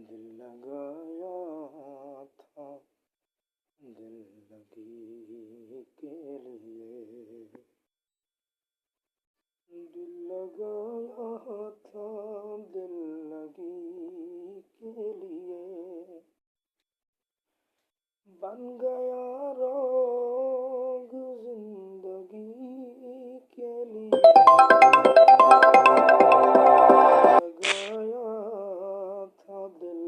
दिल लगाया था दिल लगी के लिए, दिल लगाया था दिल लगी के लिए, बन गया रोग जिंदगी के लिए, लगाया था दिल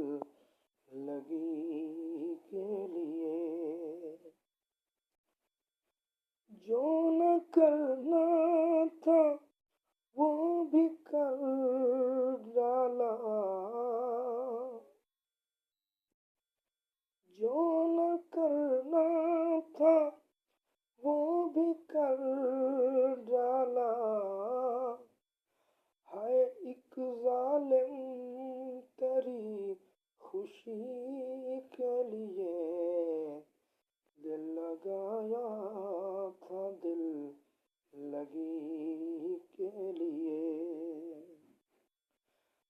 लगी के लिए, जो न करना था वो भी कर डाला, जो न करना था वो भी कर डाला, है एक जालिम तेरी खुशी के लिए, दिल लगाया था दिल लगी के लिए,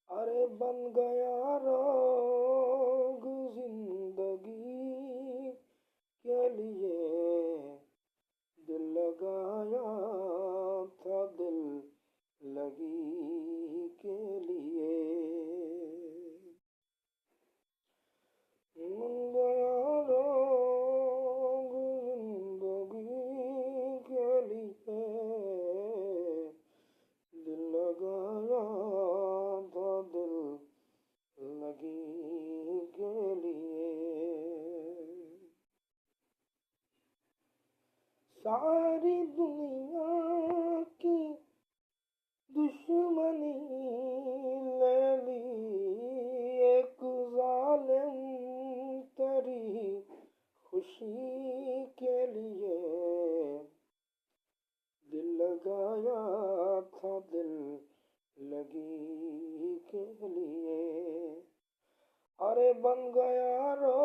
अरे बन गया रोग जिंदगी के लिए, दिल लगाया था दिल लगी के लिए, बन गया रोग जिंदगी के लिए, दिल लगाया था दिल लगी के लिए, सारी दुनिया की दुश्मनी ले ली, एक जालिम तेरी खुशी के लिए, दिल लगाया था दिल लगी के लिए, अरे बन गया रो